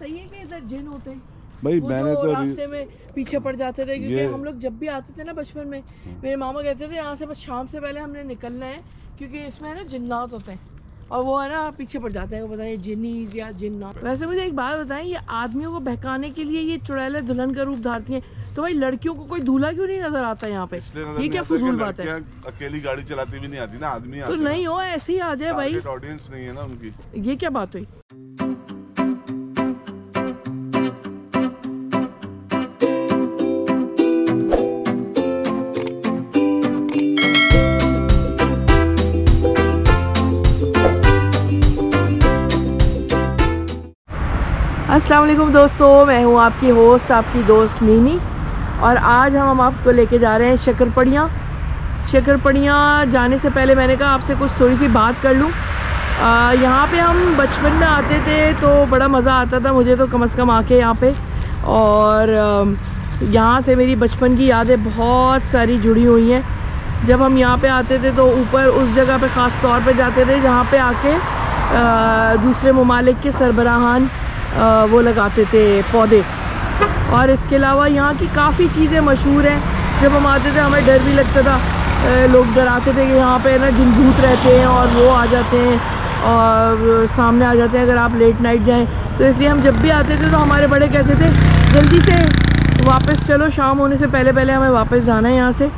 सही है कि इधर जिन होते हैं? भाई मैंने तो रास्ते में पीछे पड़ जाते थे, क्योंकि हम लोग जब भी आते थे ना बचपन में, मेरे मामा कहते थे यहाँ से बस शाम से पहले हमने निकलना है, क्योंकि इसमें है ना जिन्नात होते हैं और वो है ना पीछे पड़ जाते हैं, पता नहीं जिन्नीज या जिन्नात। वैसे मुझे एक बात बताएं, ये आदमियों को बहकाने के लिए ये चुड़ैलें दुल्हन का रूप धारती हैं, तो भाई लड़कियों को कोई दूल्हा क्यों नहीं नजर आता यहाँ पे? ये क्या फजूल बात है? अकेली गाड़ी चलाती भी नहीं आती ना, आदमी तो नहीं हो ऐसे ही आ जाए भाई, ऑडियंस नहीं है ना उनकी। ये क्या बात हुई? अस्सलाम वालेकुम दोस्तों, मैं हूँ आपकी होस्ट, आपकी दोस्त मीनी, और आज हम आपको लेके जा रहे हैं शक्करपड़ियाँ। शक्करपड़ियाँ जाने से पहले मैंने कहा आपसे कुछ थोड़ी सी बात कर लूँ। यहाँ पे हम बचपन में आते थे तो बड़ा मज़ा आता था मुझे तो, कम से कम आके यहाँ पे, और यहाँ से मेरी बचपन की यादें बहुत सारी जुड़ी हुई हैं। जब हम यहाँ पे आते थे तो ऊपर उस जगह पे ख़ास तौर पे जाते थे जहाँ पे आके दूसरे ममालिक के सरबराहान वो लगाते थे पौधे, और इसके अलावा यहाँ की काफ़ी चीज़ें मशहूर हैं। जब हम आते थे हमें डर भी लगता था, लोग डराते थे कि यहाँ पे ना जिन भूत रहते हैं और वो आ जाते हैं और सामने आ जाते हैं अगर आप लेट नाइट जाएं। तो इसलिए हम जब भी आते थे तो हमारे बड़े कहते थे जल्दी से वापस चलो, शाम होने से पहले पहले हमें वापस जाना है यहाँ से।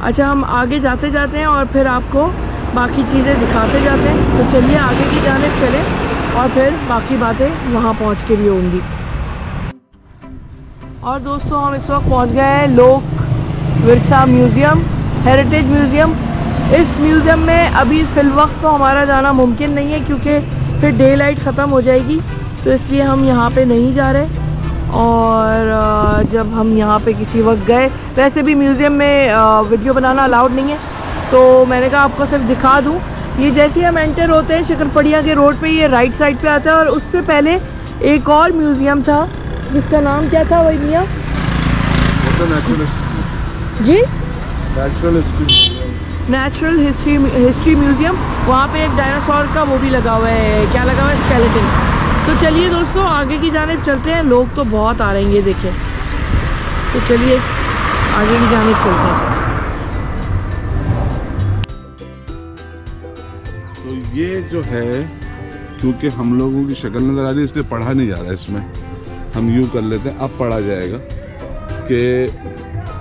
अच्छा, हम आगे जाते जाते हैं और फिर आपको बाकी चीज़ें दिखाते जाते हैं, तो चलिए आगे की जानिब चलें और फिर बाकी बातें वहाँ पहुँच के भी होंगी। और दोस्तों हम इस वक्त पहुँच गए हैं लोक विरसा म्यूज़ियम, हेरिटेज म्यूज़ियम। इस म्यूज़ियम में अभी फ़िलवक्त तो हमारा जाना मुमकिन नहीं है, क्योंकि फिर डे लाइट ख़त्म हो जाएगी, तो इसलिए हम यहाँ पे नहीं जा रहे। और जब हम यहाँ पे किसी वक्त गए, वैसे भी म्यूज़ियम में वीडियो बनाना अलाउड नहीं है, तो मैंने कहा आपको सिर्फ दिखा दूँ। ये जैसे हम एंटर होते हैं शक्करपड़ियाँ के रोड पे, ये राइट साइड पे आता है, और उससे पहले एक और म्यूज़ियम था जिसका नाम क्या था वही मियाँ जी? Natural history museum. वहाँ पे एक डायनासोर का वो भी लगा हुआ है, क्या लगा हुआ है, स्केलेटन। तो चलिए दोस्तों आगे की जानिब चलते हैं, लोग तो बहुत आ रहे हैं ये देखिए, तो चलिए आगे की जानिब चलते हैं। तो ये जो है, क्योंकि हम लोगों की शक्ल नज़र आ रही है इसलिए पढ़ा नहीं जा रहा है, इसमें हम यूँ कर लेते हैं, अब पढ़ा जाएगा कि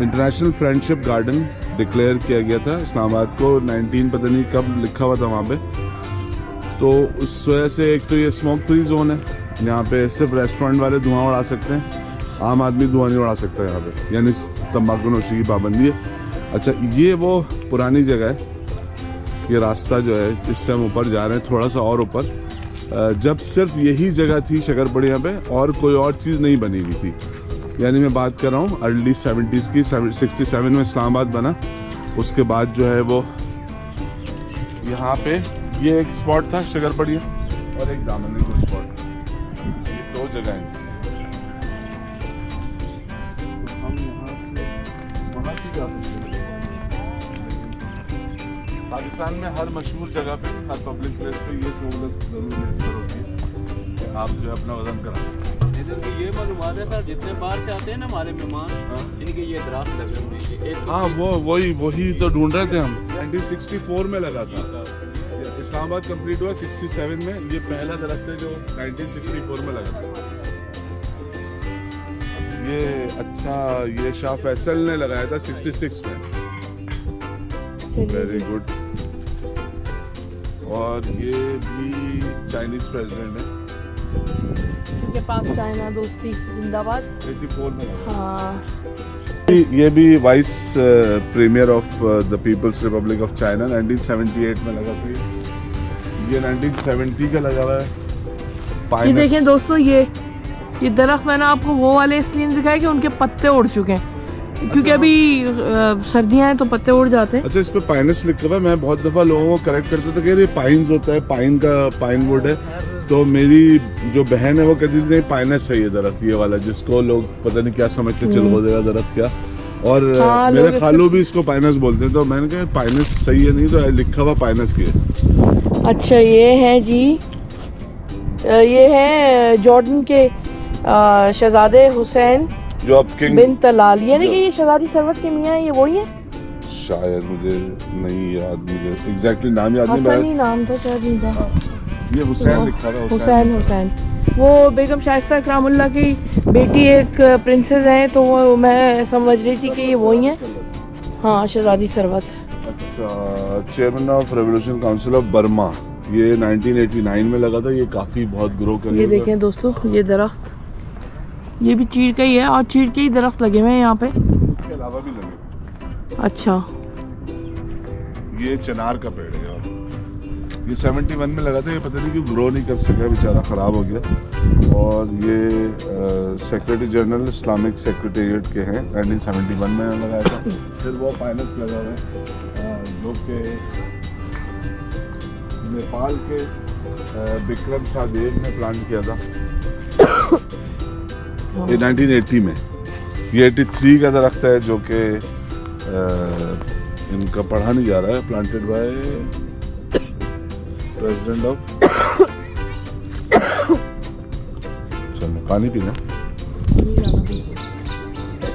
इंटरनेशनल फ्रेंडशिप गार्डन डिक्लेयर किया गया था इस्लामाबाद को 19 पता नहीं कब लिखा हुआ था वहाँ पे। तो उस वजह से एक तो ये स्मोक फ्री जोन है, यहाँ पे सिर्फ रेस्टोरेंट वाले धुआं उड़ा सकते हैं, आम आदमी धुआं नहीं उड़ा सकता यहाँ पे, यानी तम्बाकू नोशी की पाबंदी है। अच्छा, ये वो पुरानी जगह है, ये रास्ता जो है जिससे हम ऊपर जा रहे हैं थोड़ा सा और ऊपर, जब सिर्फ यही जगह थी शक्करपड़ियाँ पे और कोई और चीज़ नहीं बनी हुई थी। यानी मैं बात कर रहा हूँ अर्ली 70s की, 67 में इस्लामाबाद बना, उसके बाद जो है वो यहाँ पे ये एक स्पॉट था शक्करपड़ियाँ और एक दामन को स्पॉट, ये दो जगह हैं। तो हम यहाँ से वहाँ की जा सकते हैं। पाकिस्तान में हर मशहूर जगह पे, हर पब्लिक प्लेस पे ये सहूलत जरूर मैसर होती है कि आप जो है अपना वजन कराएं। ये मालूमात है सर, जितने बाहर से आते हैं ना हमारे मेहमान, इनके ये दरख्त लगे हुए हैं। हाँ, वही तो ढूंढ रहे थे हम। 1964 में लगा था, इस्लामाबाद कंप्लीट हुआ 67 में, ये पहला दरख्त है जो 1964 में लगा था। ये अच्छा, ये शाह फैसल ने लगाया था 66 में। Very good. और ये भी चाइनीज प्रेसिडेंट है, के पास चाइना दोस्ती जिंदाबाद 84 में। हाँ, ये भी vice premier of the people's republic of China 1978 में लगा था। ये 1970 का लगा हुआ है। ये देखें दोस्तों, ये दरख्त मैंने आपको वो वाले इसलिए दिखाया कि उनके पत्ते उड़ चुके हैं, क्योंकि अभी सर्दियां हैं तो पत्ते उड़ जाते हैं। अच्छा, इस पे पाइनस लिखा हुआ है। मैं बहुत दफा लोगों को करेक्ट करता था कि ये पाइन्स होता है, पाइन वुड है, तो मेरी जो बहन है वो कहती थी नहीं पाइनस है ये दरख्त, ये वाला जिसको लोग पता नहीं क्या समझते चिलगोज़ा दरख्त क्या, और मेरे खालू भी इसको पाइनस बोलते हैं। तो मैंने कहा पाइनस सही है, नहीं तो लिखा हुआ पाइनस ही है। अच्छा, ये है जी, ये है जॉर्डन के शहजादे हुसैन जो अब किंग बिन तलाल, यानी कि ये शहजादी सरवत के मियाँ हैं, ये वही हैं? शायद मुझे नहीं याद, मुझे एग्जैक्टली नाम याद नहीं। हसन ही नाम था शायद इनका। ये हुसैन लिखा था, हुसैन। वो बेगम शाइस्ता इकरामुल्लाह की बेटी एक प्रिंसेस हैं, तो वो मैं समझ रही थी कि ये वही हैं। हाँ, शहजादी सरवत। अच्छा, chairman of revolution council of Burma, ये 1989 में लगा था। ये काफी बहुत ग्रो कर, ये देखें दोस्तों, ये दरख्त, ये भी चीड़ का ही है और चीड़ के ही दरख्त लगे हुए हैं यहाँ पे। इसके अलावा भी लगे। अच्छा, ये चिनार का पेड़ है और ये 71 में लगा था। ये पता नहीं क्यों ग्रो नहीं कर सका, बेचारा खराब हो गया। और ये सेक्रेटरी जनरल इस्लामिक सेक्रेटेरिएट के हैं, 1971 में लगाया था। फिर वो पाइनस लगा हुआ है जो कि नेपाल के विक्रम शाहदेव ने प्लांट किया था ये 1980 में। ये 83 का दरख्त है जो कि इनका पढ़ा नहीं जा रहा है, प्लांटेड बाय प्रेसिडेंट ऑफ चलो पानी पीना।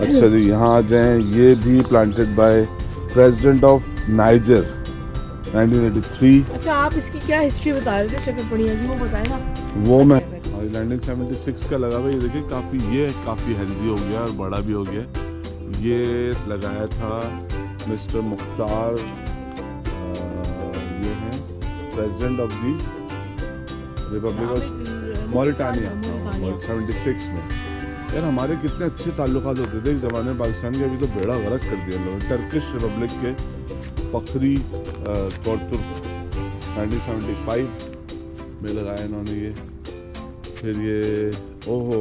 अच्छा जी, यहाँ आ जाएं। ये भी planted by president of niger 1983। अच्छा, आप इसकी क्या हिस्ट्री बता रहे थे शकरपड़िया की, वो बताए ना। वो मैं 1976 का लगा हुआ। ये देखिए काफ़ी हेल्दी हो गया और बड़ा भी हो गया। ये लगाया था मिस्टर मुख्तार, ये हैं president of the Republic of Mauritania 76 में। यार हमारे कितने अच्छे ताल्लुकात होते थे इस ज़माने में पाकिस्तान के, अभी तो बेड़ा गर्क कर दिया लोगों ने। टर्किश रिपब्लिक के फखरी तुर्क 1975 में लगाया इन्होंने ये। फिर ये ओहो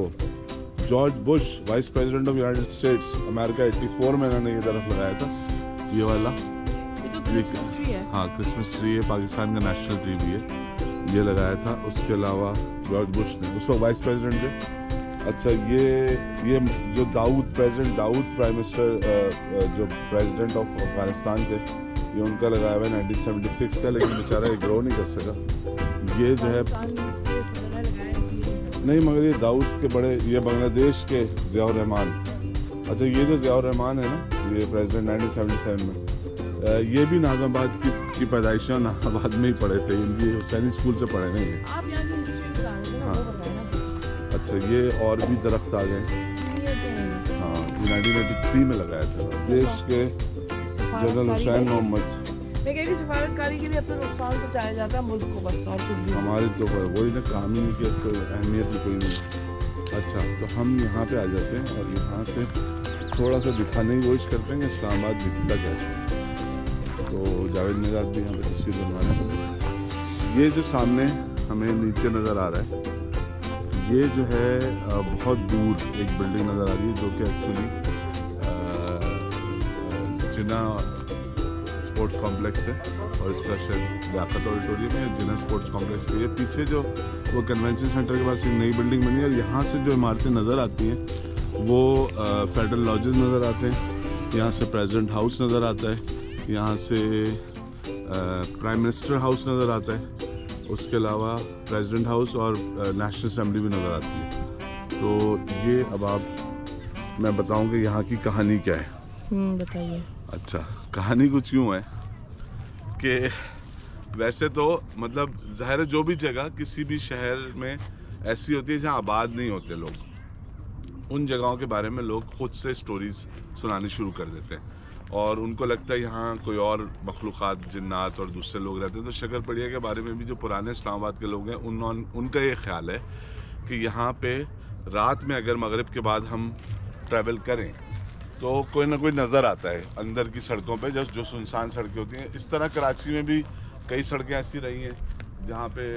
George Bush vice president of United states America 84 में इन्होंने ये तरफ लगाया था, ये वाला। ये तो क्रिसमस ट्री है। हाँ, क्रिसमस ट्री है, पाकिस्तान का नेशनल ट्री भी है। ये लगाया था। उसके अलावा जॉर्ज बुश ने, उस वक्त वाइस प्रेसिडेंट थे। अच्छा, ये जो प्रेसिडेंट दाऊद प्राइम मिनिस्टर जो प्रेसिडेंट ऑफ अफगानिस्तान थे, ये उनका लगाया हुआ है 1976 का, लेकिन बेचारा ये ग्रो नहीं कर सका। ये जो है नहीं, मगर ये दाऊद के बड़े, ये बांग्लादेश के ज़ियाउर रहमान। अच्छा, ये जो ज़ियाउर रहमान है ना, ये प्रेसिडेंट 1977 में, ये भी नाज़ाबाद की पैदाइश नाज़ाबाद में ही पढ़े थे। इनकी हुसैनी स्कूल से पढ़े नहीं है। हाँ, अच्छा, ये और भी दरख्त आ गए। हाँ, 1983 में लगाया था देश के जनरल हुसैन मोहम्मद। मैं कह रही सफारतकारी के लिए अपने नुकसान पहुँचाया जाता है मुल्क को, बस और कुछ भी। हमारी तो वही ना, काम ही नहीं किया, तो अहमियत ही कोई नहीं। अच्छा, तो हम यहाँ पे आ जाते हैं और यहाँ से थोड़ा सा दिखाने की कोशिश करते हैं कि इस्लामाबाद दिखता कैसे। तो जावेद निगात भी यहाँ पे तस्वीर बनवा रहे हैं। ये जो सामने हमें नीचे नज़र आ रहा है, ये जो है बहुत दूर एक बिल्डिंग नज़र आ रही है जो कि एक्चुअली जिना स्पोर्ट्स कॉम्प्लेक्स है और इसका शायद लियाकत ऑडिटोरियम है, जिना स्पोर्ट्स कॉम्प्लेक्स के। ये पीछे जो वो कन्वेंशन सेंटर के पास एक नई बिल्डिंग बनी है और यहाँ से जो इमारतें नज़र आती हैं वो फेडरल लॉजेस नज़र आते हैं, यहाँ से प्रेसिडेंट हाउस नज़र आता है, यहाँ से प्राइम मिनिस्टर हाउस नज़र आता है, उसके अलावा प्रेसिडेंट हाउस और नेशनल असेंबली भी नज़र आती है। तो ये अब आप मैं बताऊँ कि यहाँ की कहानी क्या है। बताइए। अच्छा, कहानी कुछ यूँ है कि वैसे तो मतलब ज़ाहिर है जो भी जगह किसी भी शहर में ऐसी होती है जहाँ आबाद नहीं होते लोग, उन जगहों के बारे में लोग खुद से स्टोरीज़ सुनानी शुरू कर देते हैं और उनको लगता है यहाँ कोई और मखलूक़ात, जिन्नात और दूसरे लोग रहते हैं। तो शकरपड़िया के बारे में भी जो पुराने इस्लामाबाद के लोग हैं उनका ये ख्याल है कि यहाँ पे रात में अगर मगरिब के बाद हम ट्रैवल करें तो कोई ना कोई नज़र आता है अंदर की सड़कों पे, जो सुनसान सड़कें होती हैं। इस तरह कराची में भी कई सड़कें ऐसी रही हैं जहाँ पे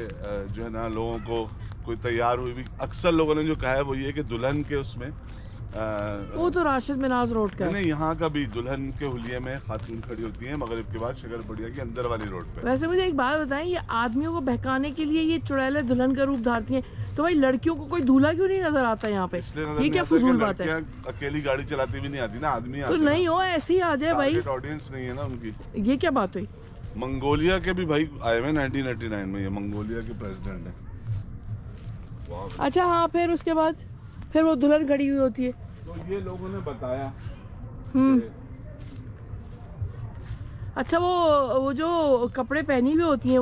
जो है ना लोगों को कोई तैयार हुई भी, अक्सर लोगों ने जो कहा है वो ये कि दुल्हन के उसमें वो तो राशिद मिनाज रोड का नहीं, यहाँ का भी दुल्हन के हुलिये में खातून खड़ी होती हैं मगरिब के बाद शकरपड़िया की अंदर वाली रोड पे। वैसे मुझे एक बात बताएं, ये आदमियों को बहकाने के लिए ये चुड़ैलें दुल्हन का रूप धारती हैं, तो भाई लड़कियों को कोई दूल्हा क्यों नहीं नजर आता यहाँ पे? ये क्या फजूल बात है? अकेली गाड़ी चलाती भी नहीं आती ना, आदमी तो नहीं हो ऐसे ही आ जाए भाई, ऑडियंस नहीं है ना उनकी। ये क्या बात हुई? मंगोलिया के भी भाई आए हुए 1989 में, ये मंगोलिया के प्रेसिडेंट है। अच्छा हाँ, फिर उसके बाद फिर वो दुल्हन खड़ी हुई होती है। तो ये लोगों ने बताया। अच्छा, वो जो कपड़े पहनी हुई होती हैं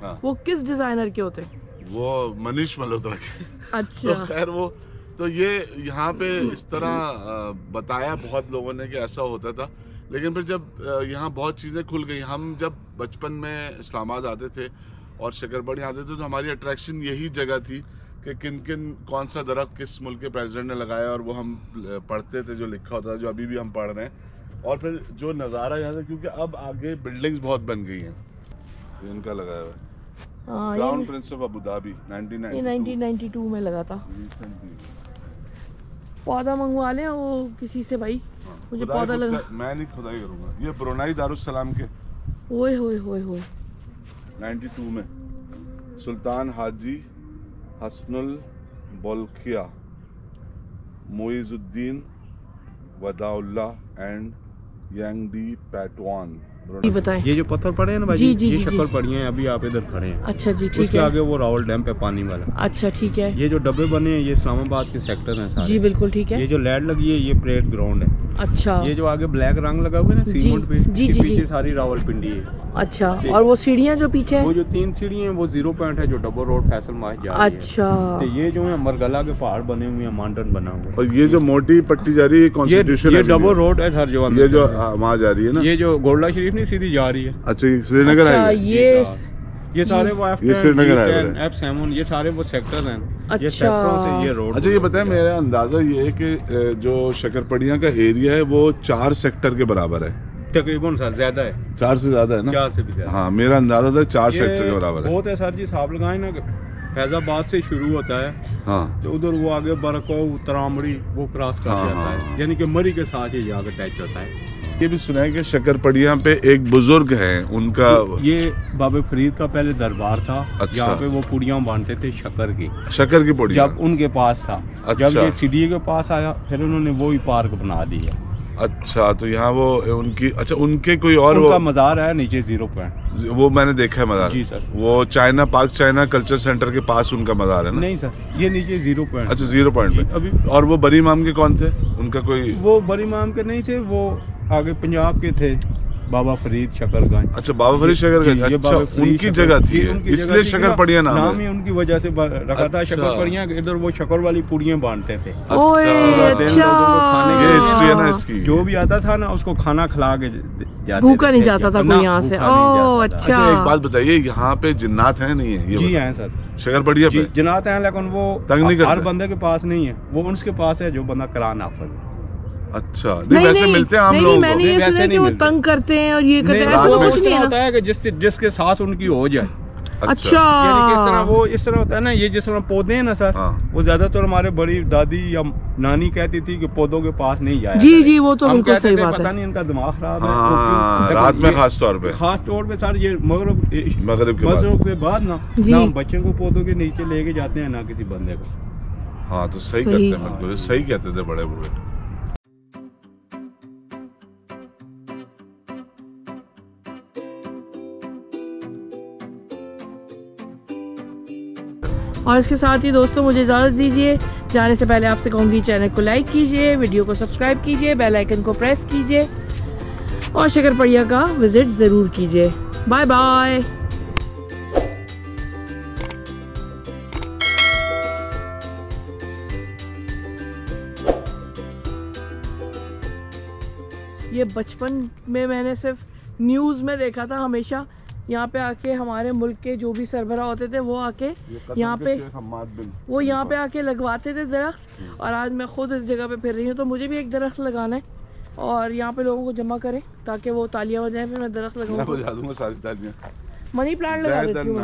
हाँ। वो किस डिजाइनर के होते हैं? वो मनीष मल्होत्रा के। अच्छा। तो खैर वो तो ये यहाँ पे इस तरह बताया बहुत लोगों ने कि ऐसा होता था, लेकिन फिर जब यहाँ बहुत चीज़ें खुल गई, हम जब बचपन में इस्लामाबाद आते थे और शक्करपड़ी आते थे तो हमारी अट्रैक्शन यही जगह थी कि किन किन कौन सा दरख्त किस मुल्क के प्रेसिडेंट ने लगाया, और वो हम पढ़ते थे, जो लिखा होता था, जो अभी भी हम पढ़ रहे हैं। और फिर जो नज़ारा यहाँ से, क्योंकि अब आगे बिल्डिंग्स बहुत बन गई हैं, इनका लगाया हुआ है crown Prince of Abu Dhabi 1992 में लगा था। पौधा मंगवा लें वो किसी से भाई। मुझे पौधा लगा, मैं नहीं खुदाई करूँगा। ये ब्रुनाई दारुस्सलाम के ओए होए होए होए 92 में सुल्तान हाजी हसनुल बोल्खिया मोइजुद्दीन वदाउल्ला एंड यांगडी पैटवान। जी बताएं। ये जो पत्थर पड़े हैं ना भाई, जी, जी, ये जी, शक्करपड़ी हैं, अभी आप इधर खड़े हैं। अच्छा जी, ठीक उसके है। आगे वो रावल डैम पे पानी वाला। अच्छा ठीक है। ये जो डब्बे बने हैं ये इस्लामाबाद के सेक्टर हैं सारे। जी बिल्कुल ठीक है। ये जो लैड लगी है ये परेड ग्राउंड है। अच्छा। ये जो आगे ब्लैक रंग लगा हुआ है ना सीमेंट पे, जी, इसके जी, पीछे जी। सारी रावलपिंडी है। अच्छा, और वो सीढ़ियाँ जो पीछे वो है? जो 3 सीढ़ी हैं वो 0 पॉइंट है, जो डबल रोड फैसल मार्च जा रही है। अच्छा। तो ये जो है मरगला के पहाड़ बने हुए हैं, माउंटेन बना हुआ है। और ये जो मोटी पट्टी जा रही है कॉन्स्टिट्यूशन, ये डबल रोड है सर, जो ये जो वहाँ जा रही है ना, ये जो गोल्डा शरीफ नहीं सीधी जा रही है। अच्छा श्रीनगर अच्छा, है ये सारे वो ये श्रीनगर है, F7 ये सारे वो सेक्टर हैं। अच्छा। ये सेक्टरों से ये रोड। अच्छा ये बताएं, मेरा अंदाजा ये है कि जो शक्करपड़ियाँ का एरिया है वो 4 सेक्टर के बराबर है तकरीबन सर, ज्यादा है, 4 से ज्यादा है ना? 4 से भी ज्यादा। हाँ मेरा अंदाजा था 4 सेक्टर के बराबर है। बहुत है सर जी, हिसाब लगाए ना, फैजाबाद से शुरू होता है हाँ तो उधर वो आगे बरको तरामड़ी वो क्रॉस कर हाँ, जाता है, यानी कि मरी के साथ ही जाकर टच होता है। ये भी सुना है कि शक्करपड़ियाँ पे एक बुजुर्ग हैं, उनका ये बाबा फरीद का पहले दरबार था। अच्छा। यहाँ पे वो पुड़ियाँ बांटते थे शक्कर की पुड़ियाँ जब उनके पास था। अच्छा। जब ये सीडी के पास आया फिर उन्होंने वो ही पार्क बना दिया। अच्छा, तो यहाँ वो उनकी, अच्छा उनके कोई और उनका वो मज़ार है नीचे 0 पॉइंट। वो मैंने देखा है मज़ार। जी सर। वो China park China culture centre के पास उनका मज़ार है ना? नहीं सर, ये नीचे 0 पॉइंट। अच्छा 0 पॉइंट पे। अभी और वो बरी इमाम के कौन थे? उनका कोई वो बड़ी इमाम के नहीं थे, वो आगे पंजाब के थे, बाबा फरीद शक्करगंज। अच्छा बाबा फरीद शक्करगंज, अच्छा उनकी जगह थी, इसलिए शक्करपड़ियाँ नाम है। उनकी वजह से रखा था शक्करपड़ियाँ। इधर वो शक्कर वाली पुड़ियाँ बांटते थे। ओए, अच्छा। ये हिस्ट्री है ना इसकी। जो भी आता था ना उसको खाना खिला के जाते भूखा नहीं जाता था कोई यहाँ से। ओह अच्छा। अच्छा एक बात बताइए, यहाँ पे जिन्नात है नहीं है? जी हैं सर, शक्करपड़ियाँ पे जिन्नात हैं, लेकिन वो तंग नहीं करते? हर बंदे के पास नहीं है, वो उसके पास है जो बंदा करा नाफज है। अच्छा नहीं वैसे मिलते हैं आम लोगों को? मैंने ये सुना कि वो तंग करते हैं और ये करते हैं, ऐसा कुछ नहीं होता है कि जिसके साथ उनकी हो जाए। अच्छा, यानी कि इस तरह वो इस तरह होता है ना, ये जिस तरह पौधे हैं ना सर, वो ज्यादातर हमारे बड़ी दादी या नानी कहती थी कि पौधों के पास नहीं जाया। जी जी, वो तो बिल्कुल सही बात है। पता नहीं इनका दिमाग खराब है रात में खास तौर पे सर, ये मगरिब के बाद ना हम बच्चों को पौधों के नीचे लेके जाते हैं ना किसी बंदे को। हाँ तो सही करते हैं, बिल्कुल सही कहते थे बड़े बूढ़े। और इसके साथ ही दोस्तों मुझे इजाज़त दीजिए। जाने से पहले आपसे कहूँगी चैनल को लाइक कीजिए, वीडियो को सब्सक्राइब कीजिए, बेल आइकन को प्रेस कीजिए और शक्करपड़ियाँ का विज़िट ज़रूर कीजिए। Bye bye. ये बचपन में मैंने सिर्फ न्यूज़ में देखा था। हमेशा यहाँ पे आके हमारे मुल्क के जो भी सरबराह होते थे वो आके यहाँ पे आके लगवाते थे दरख्त। और आज मैं खुद इस जगह पे फिर रही हूँ तो मुझे भी एक दरख्त लगाना है और यहाँ पे लोगों को जमा करें ताकि वो तालियां बजाएं, फिर मैं दरख्त लगाऊंगा। सारी तालियां। मनी प्लांट लगा देती हूँ।